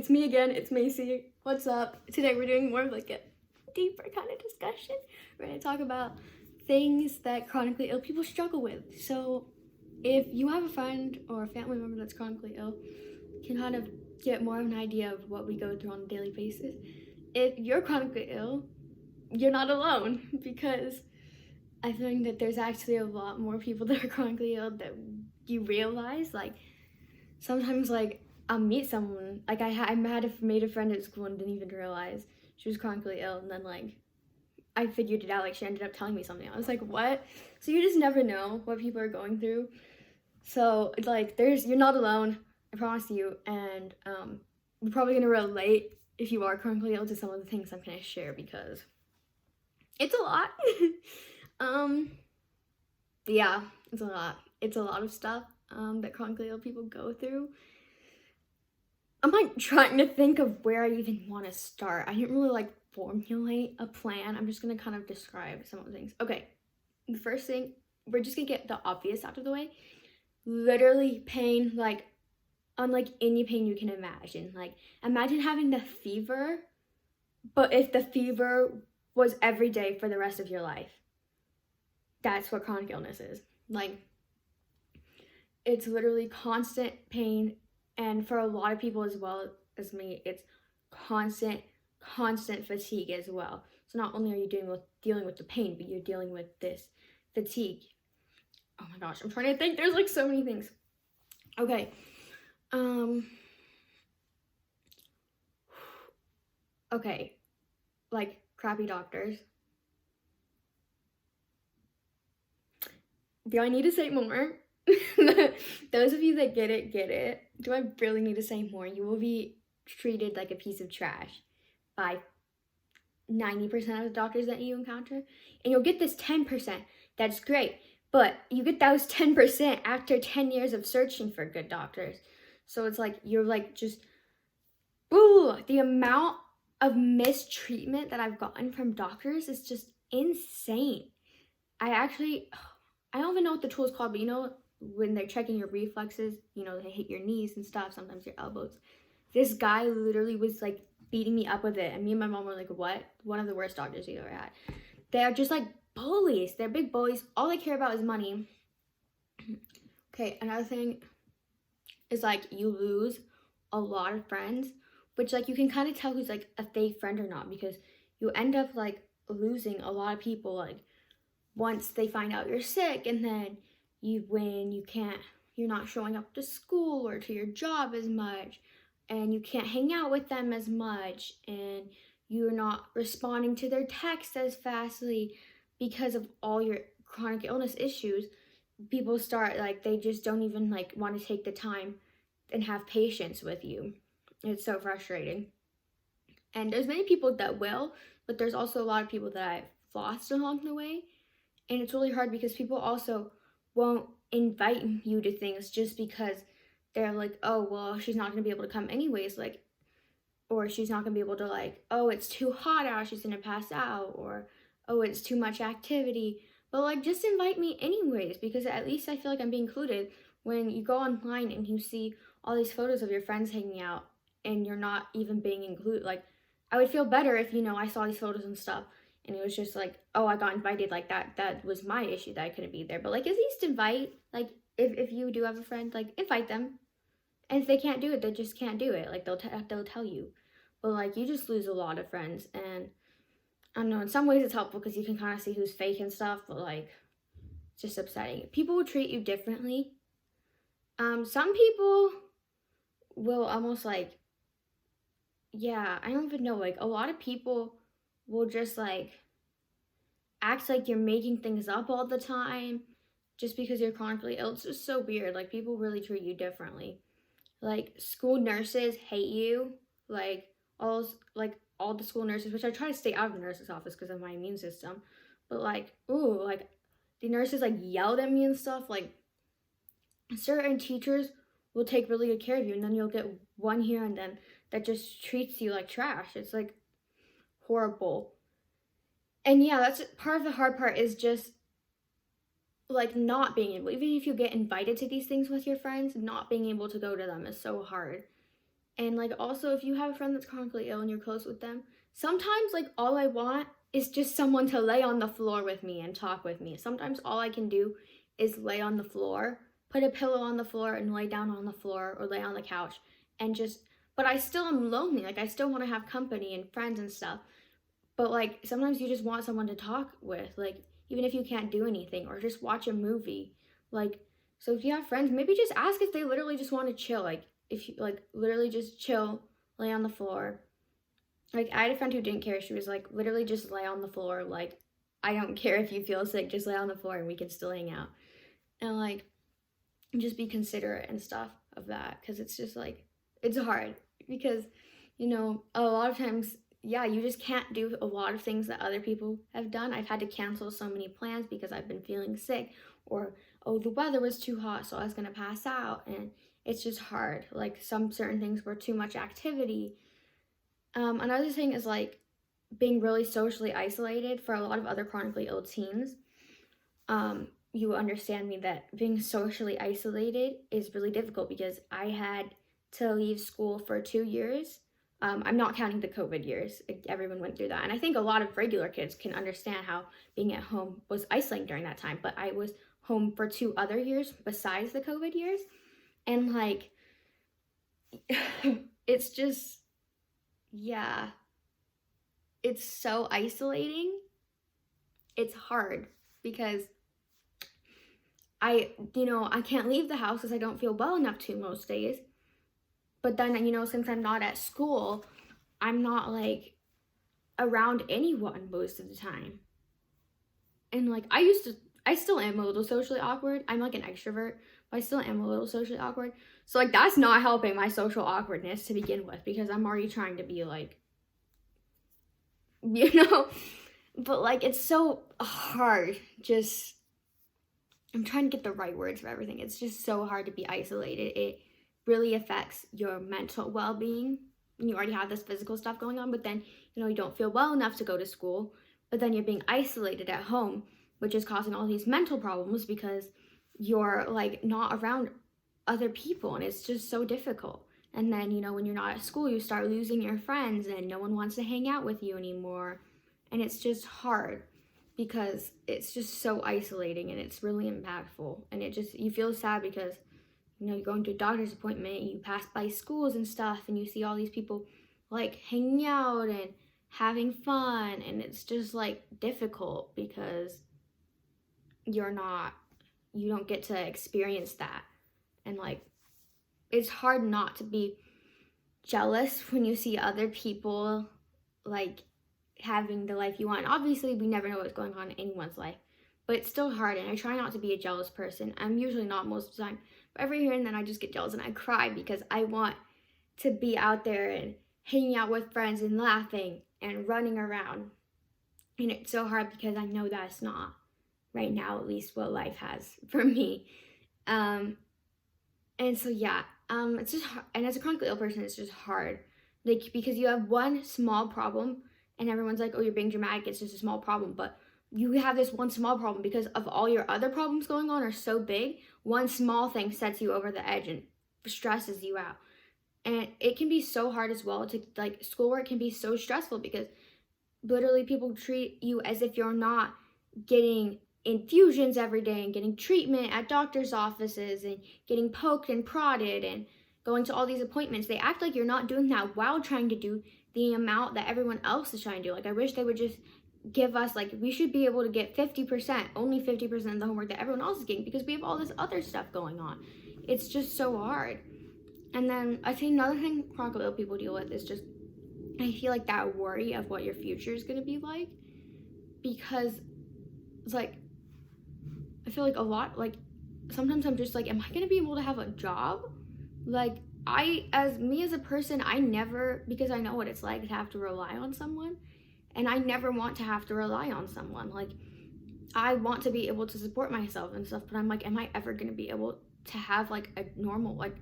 It's me again, it's Macy. What's up? Today we're doing more of like a deeper kind of discussion. We're gonna talk about things that chronically ill people struggle with. So if you have a friend or a family member that's chronically ill, you can kind of get more of an idea of what we go through on a daily basis. If you're chronically ill, you're not alone, because I think that there's actually a lot more people that are chronically ill that you realize. Like sometimes, like I'll meet someone, like I made a friend at school and didn't even realize she was chronically ill, and then like I figured it out. Like she ended up telling me something. I was like, what? So you just never know what people are going through. So like you're not alone. I promise you. And you're probably gonna relate if you are chronically ill to some of the things I'm gonna share, because it's a lot. Yeah, it's a lot. It's a lot of stuff that chronically ill people go through. I'm like trying to think of where I even want to start. I didn't really like formulate a plan. I'm just gonna kind of describe some of the things. Okay, the first thing, we're just gonna get the obvious out of the way. Literally pain, like unlike any pain you can imagine. Like imagine having the fever, but if the fever was every day for the rest of your life. That's what chronic illness is. Like it's literally constant pain. And for a lot of people as well as me, it's constant fatigue as well. So not only are you dealing with the pain, but you're dealing with this fatigue. Oh my gosh, I'm trying to think. There's like so many things. Okay. Okay. Like crappy doctors. Do I need to say more? Those of you that get it. Do I really need to say more? You will be treated like a piece of trash by 90% of the doctors that you encounter. And you'll get this 10%. That's great. But you get those 10% after 10 years of searching for good doctors. So it's like, you're like just, ooh, the amount of mistreatment that I've gotten from doctors is just insane. I don't even know what the tool is called, but you know, when they're checking your reflexes, you know, they hit your knees and stuff, sometimes your elbows. This guy literally was like beating me up with it, and me and my mom were like, what? One of the worst doctors we ever had. They're just like bullies. They're big bullies. All they care about is money. Okay, another thing is like you lose a lot of friends, which like you can kind of tell who's like a fake friend or not, because you end up like losing a lot of people like once they find out you're sick, and then you're not showing up to school or to your job as much, and you can't hang out with them as much, and you're not responding to their texts as fastly because of all your chronic illness issues. People start like, they just don't even like want to take the time and have patience with you. It's so frustrating. And there's many people that will, but there's also a lot of people that I've lost along the way. And it's really hard because people also won't invite you to things just because they're like, oh, well, she's not going to be able to come anyways. Like, or she's not going to be able to, like, oh, it's too hot out, she's going to pass out. Or, oh, it's too much activity. But like, just invite me anyways, because at least I feel like I'm being included. When you go online and you see all these photos of your friends hanging out and you're not even being included. Like, I would feel better if, you know, I saw these photos and stuff and it was just like, oh, I got invited, like that was my issue that I couldn't be there. But like, at least invite, like if you do have a friend, like invite them. And if they can't do it, they just can't do it. Like they'll tell you. But like, you just lose a lot of friends. And I don't know, in some ways it's helpful because you can kind of see who's fake and stuff, but like, it's just upsetting. People will treat you differently. Some people will almost like, yeah, I don't even know, like a lot of people will just like act like you're making things up all the time just because you're chronically ill. It's just so weird. Like people really treat you differently. Like school nurses hate you. Like all the school nurses, which I try to stay out of the nurse's office because of my immune system. But like, ooh, like the nurses like yelled at me and stuff. Like certain teachers will take really good care of you, and then you'll get one here and then that just treats you like trash. It's like horrible. And yeah, that's part of the hard part, is just like not being able, even if you get invited to these things with your friends, not being able to go to them is so hard. And like also if you have a friend that's chronically ill and you're close with them, sometimes like all I want is just someone to lay on the floor with me and talk with me. Sometimes all I can do is lay on the floor, put a pillow on the floor and lay down on the floor or lay on the couch and just, but I still am lonely. Like I still want to have company and friends and stuff. But like sometimes you just want someone to talk with, like even if you can't do anything or just watch a movie. Like so if you have friends, maybe just ask if they literally just want to chill. Like if you like literally just chill, lay on the floor. Like I had a friend who didn't care. She was like literally just lay on the floor. Like I don't care if you feel sick, just lay on the floor and we can still hang out. And like just be considerate and stuff of that, because it's just like it's hard because a lot of times, yeah, you just can't do a lot of things that other people have done. I've had to cancel so many plans because I've been feeling sick, or oh, the weather was too hot so I was going to pass out, and it's just hard. Like some certain things were too much activity. Another thing is like being really socially isolated. For a lot of other chronically ill teens, you understand me that being socially isolated is really difficult because I had to leave school for 2 years. I'm not counting the COVID years. Everyone went through that. And I think a lot of regular kids can understand how being at home was isolating during that time. But I was home for 2 other years besides the COVID years. And like, it's just, yeah, it's so isolating. It's hard because I can't leave the house because I don't feel well enough to most days. But then, since I'm not at school, I'm not like around anyone most of the time. And like I still am a little socially awkward. I'm like an extrovert, but I still am a little socially awkward. So like that's not helping my social awkwardness to begin with, because I'm already trying to be like, but like it's so hard. Just, I'm trying to get the right words for everything. It's just so hard to be isolated. It really affects your mental well-being. You already have this physical stuff going on, but then, you don't feel well enough to go to school, but then you're being isolated at home, which is causing all these mental problems because you're like not around other people, and it's just so difficult. And then, when you're not at school, you start losing your friends and no one wants to hang out with you anymore. And it's just hard because it's just so isolating and it's really impactful. And you feel sad because, you're going to a doctor's appointment, you pass by schools and stuff, and you see all these people like hanging out and having fun. And it's just like difficult because you don't get to experience that. And like, it's hard not to be jealous when you see other people like having the life you want. Obviously, we never know what's going on in anyone's life, but it's still hard. And I try not to be a jealous person. I'm usually not most of the time, but every here and then I just get jealous and I cry because I want to be out there and hanging out with friends and laughing and running around. And it's so hard because I know that's not right now, at least what life has for me. And so yeah, it's just hard. And as a chronically ill person, it's just hard, like because you have one small problem and everyone's like, oh, you're being dramatic, it's just a small problem. But you have this one small problem because of all your other problems going on are so big. One small thing sets you over the edge and stresses you out. And it can be so hard as well to like, schoolwork can be so stressful because literally people treat you as if you're not getting infusions every day and getting treatment at doctor's offices and getting poked and prodded and going to all these appointments. They act like you're not doing that while trying to do the amount that everyone else is trying to do. Like I wish they would just give us, like, we should be able to get 50%, only 50% of the homework that everyone else is getting because we have all this other stuff going on. It's just so hard. And then I think another thing chronically ill people deal with is just, I feel like that worry of what your future is going to be like, because it's like, I feel like a lot, like sometimes I'm just like, am I going to be able to have a job? Like as a person, I never, because I know what it's like to have to rely on someone, and I never want to have to rely on someone. Like I want to be able to support myself and stuff, but I'm like, am I ever going to be able to have like a normal, like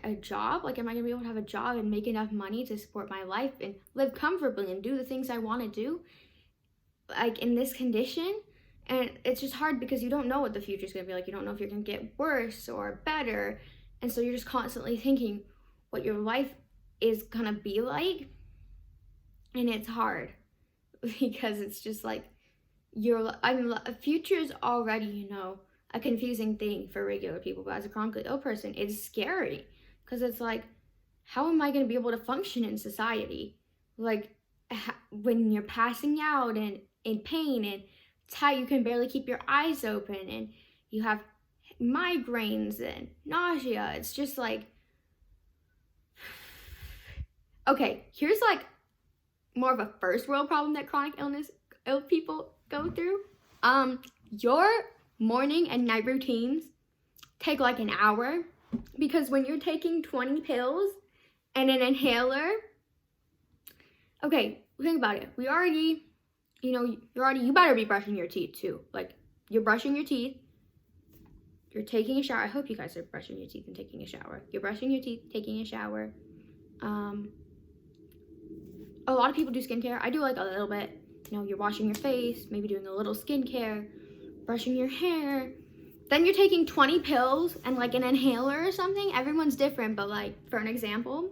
a job? Like, am I going to be able to have a job and make enough money to support my life and live comfortably and do the things I want to do, like in this condition? And it's just hard because you don't know what the future is going to be like. You don't know if you're going to get worse or better. And so you're just constantly thinking what your life is gonna be like. And it's hard because it's just like future is already, a confusing thing for regular people, but as a chronically ill person, it's scary because it's like, how am I going to be able to function in society? Like, when you're passing out and in pain, and it's how you can barely keep your eyes open, and you have migraines and nausea. It's just like, okay, here's like more of a first world problem that chronic ill people go through. Your morning and night routines take like an hour, because when you're taking 20 pills and an inhaler, okay, think about it. You better be brushing your teeth too. Like, you're brushing your teeth, you're taking a shower. I hope you guys are brushing your teeth and taking a shower. You're brushing your teeth, taking a shower. A lot of people do skincare. I do like a little bit. You're washing your face, maybe doing a little skincare, brushing your hair. Then you're taking 20 pills and like an inhaler or something. Everyone's different, but like, for an example,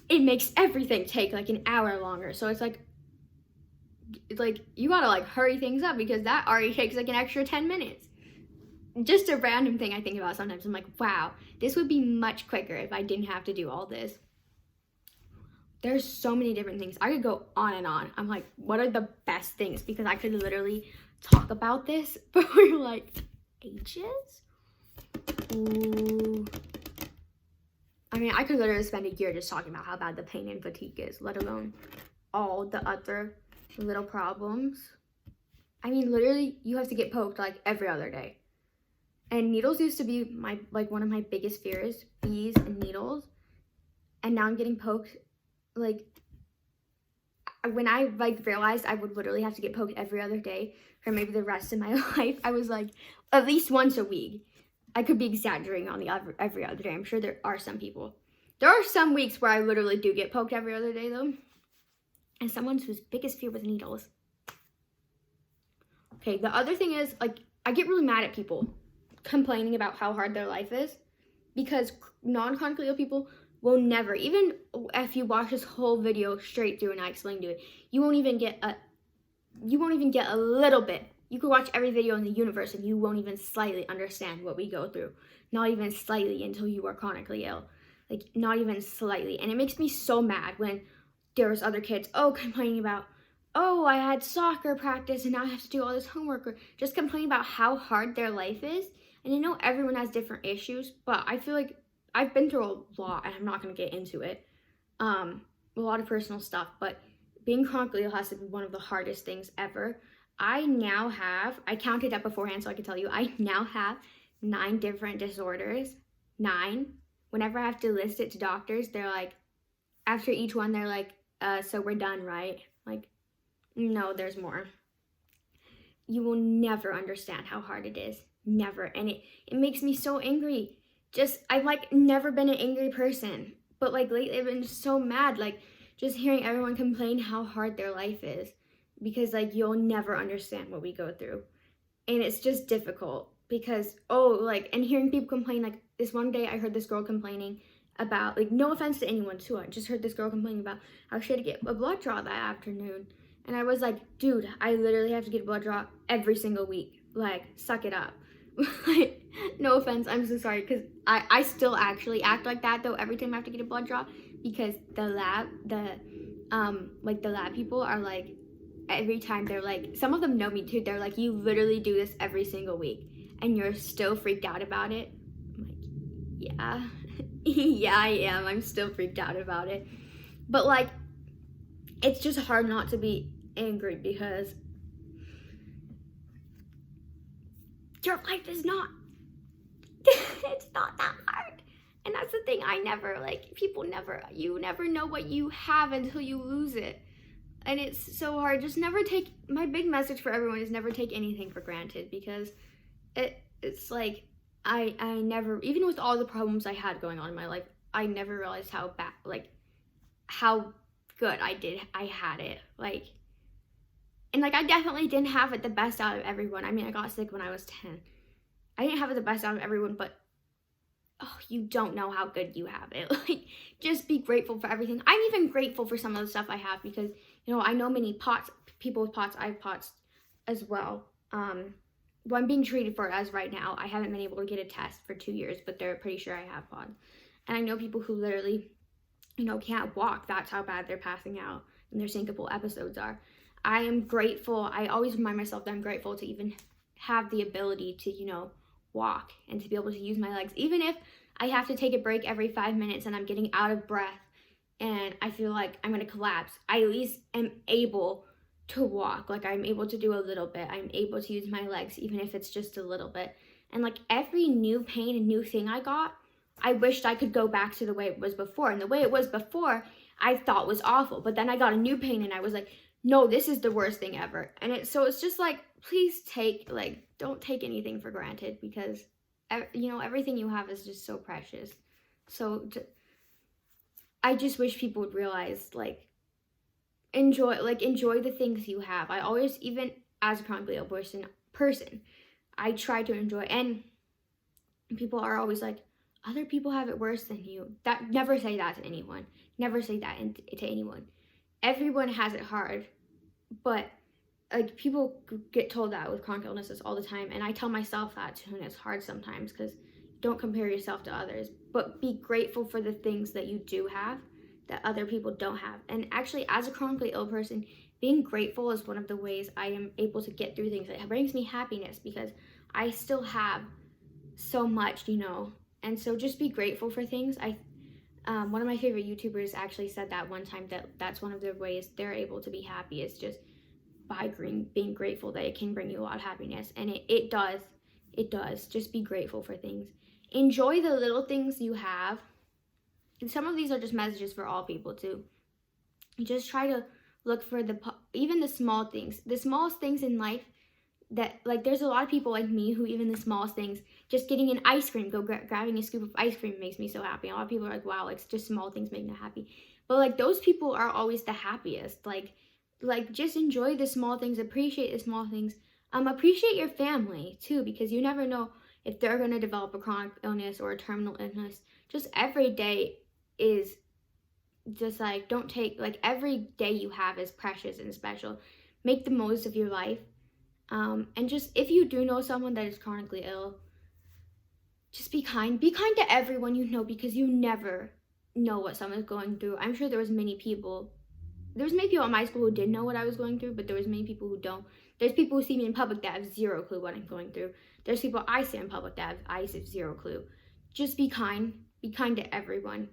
it makes everything take like an hour longer. So it's like you gotta like hurry things up, because that already takes like an extra 10 minutes. Just a random thing I think about sometimes. I'm like, wow, this would be much quicker if I didn't have to do all this. There's so many different things. I could go on and on. I'm like, what are the best things? Because I could literally talk about this for like ages. Ooh. I mean, I could literally spend a year just talking about how bad the pain and fatigue is, let alone all the other little problems. I mean, literally, you have to get poked like every other day. And needles used to be one of my biggest fears, bees and needles. And now I'm getting poked. Like, when I realized I would literally have to get poked every other day for maybe the rest of my life, I was like, at least once a week. I could be exaggerating on the every other day. I'm sure there are some people. There are some weeks where I literally do get poked every other day though. And someone whose biggest fear was needles. Okay, the other thing is, like, I get really mad at people complaining about how hard their life is, because non-chronically ill people will never, even if you watch this whole video straight through and I explain to it, you won't even get a little bit. You could watch every video in the universe and you won't even slightly understand what we go through. Not even slightly, until you are chronically ill. Like, not even slightly. And it makes me so mad when there's other kids, complaining about, I had soccer practice and now I have to do all this homework, or just complaining about how hard their life is. And I know everyone has different issues, but I feel like I've been through a lot, and I'm not going to get into it. A lot of personal stuff, but being chronically ill has to be one of the hardest things ever. I counted up beforehand so I could tell you, I now have 9 different disorders. 9. Whenever I have to list it to doctors, they're like, after each one, they're like, so we're done, right? Like, no, there's more. You will never understand how hard it is. Never. And it makes me so angry. I've never been an angry person, but lately I've been so mad, just hearing everyone complain how hard their life is, because you'll never understand what we go through. And it's just difficult because, and hearing people complain, this one day I heard this girl complaining about, no offense to anyone too, I just heard this girl complaining about how she had to get a blood draw that afternoon. And I was like, dude, I literally have to get a blood draw every single week. Suck it up. No offense, I'm so sorry, because I still actually act like that though every time I have to get a blood draw, because the lab people are every time they're some of them know me too, they're you literally do this every single week and you're still freaked out about it. I'm like, yeah. Yeah, I am. I'm still freaked out about it, but it's just hard not to be angry, because your life is not, it's not that hard. And that's the thing, you never know what you have until you lose it. And it's so hard. Just never take, my big message for everyone is never take anything for granted, because it's I never, even with all the problems I had going on in my life, I never realized how bad, how good I had it. And I definitely didn't have it the best out of everyone. I mean, I got sick when I was 10. I didn't have it the best out of everyone, but oh, you don't know how good you have it. Like, just be grateful for everything. I'm even grateful for some of the stuff I have because, I know many people with POTS, I have POTS as well. Well, I'm being treated for it as right now. I haven't been able to get a test for 2 years, but they're pretty sure I have POTS. And I know people who literally, can't walk. That's how bad they're passing out and their syncopal episodes are. I am grateful. I always remind myself that I'm grateful to even have the ability to, walk and to be able to use my legs. Even if I have to take a break every 5 minutes and I'm getting out of breath and I feel like I'm going to collapse, I at least am able to walk. Like, I'm able to do a little bit. I'm able to use my legs, even if it's just a little bit. And like every new pain and new thing I got, I wished I could go back to the way it was before. And the way it was before, I thought was awful. But then I got a new pain and I was like, no, this is the worst thing ever. And it's just like, please don't take anything for granted because, everything you have is just so precious. So I just wish people would realize, enjoy the things you have. I always, even as a chronically ill person, I try to enjoy. And people are always like, other people have it worse than you. Never say that to anyone. Never say that to anyone. Everyone has it hard, but people get told that with chronic illnesses all the time, and I tell myself that too, and it's hard sometimes because don't compare yourself to others, but be grateful for the things that you do have that other people don't have. And actually, as a chronically ill person, being grateful is one of the ways I am able to get through things. It brings me happiness because I still have so much, and so just be grateful for things. One of my favorite YouTubers actually said that one time, that's one of the ways they're able to be happy is just by being grateful that it can bring you a lot of happiness. And it does. Just be grateful for things. Enjoy the little things you have. And some of these are just messages for all people too. Just try to look for even the small things, the smallest things in life. That, there's a lot of people like me who even the smallest things, just getting an ice cream, grabbing a scoop of ice cream makes me so happy. A lot of people are like, wow, just small things make me happy. But those people are always the happiest. Just enjoy the small things, appreciate the small things. Appreciate your family too, because you never know if they're going to develop a chronic illness or a terminal illness. Just every day is just don't take, every day you have is precious and special. Make the most of your life. And just, if you do know someone that is chronically ill, just be kind. Be kind to everyone you know, because you never know what someone's going through. I'm sure there was many people at my school who did know what I was going through, but there was many people who don't. There's people who see me in public that have zero clue what I'm going through. There's people I see in public that I have zero clue. Just be kind. Be kind to everyone.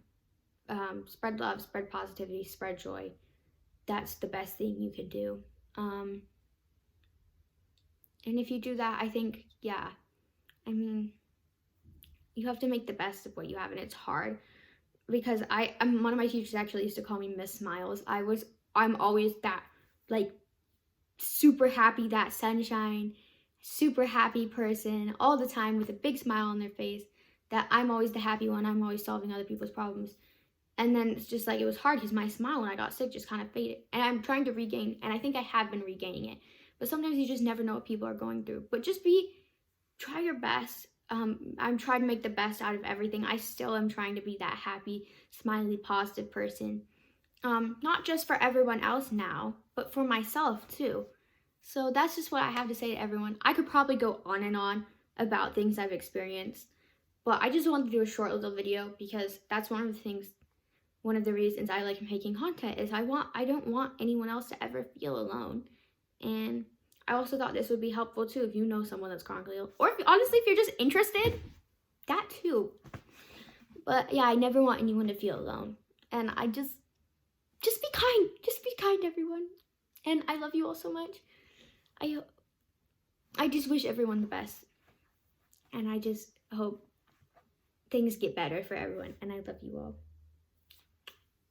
Spread love, spread positivity, spread joy. That's the best thing you can do. And if you do that, I think, you have to make the best of what you have, and it's hard because one of my teachers actually used to call me Miss Smiles. I'm always that, super happy, that sunshine, super happy person all the time with a big smile on their face, that I'm always the happy one. I'm always solving other people's problems. And then it's just it was hard because my smile when I got sick just kind of faded. And I'm trying to regain, and I think I have been regaining it. But sometimes you just never know what people are going through. But just try your best. I'm trying to make the best out of everything. I still am trying to be that happy, smiley, positive person. Not just for everyone else now, but for myself too. So that's just what I have to say to everyone. I could probably go on and on about things I've experienced, but I just wanted to do a short little video because that's one of the reasons I like making content is I don't want anyone else to ever feel alone. And I also thought this would be helpful too if you know someone that's chronically ill, or if you're just interested, that too. But yeah, I never want anyone to feel alone. And I just be kind, everyone. And I love you all so much. I just wish everyone the best. And I just hope things get better for everyone. And I love you all.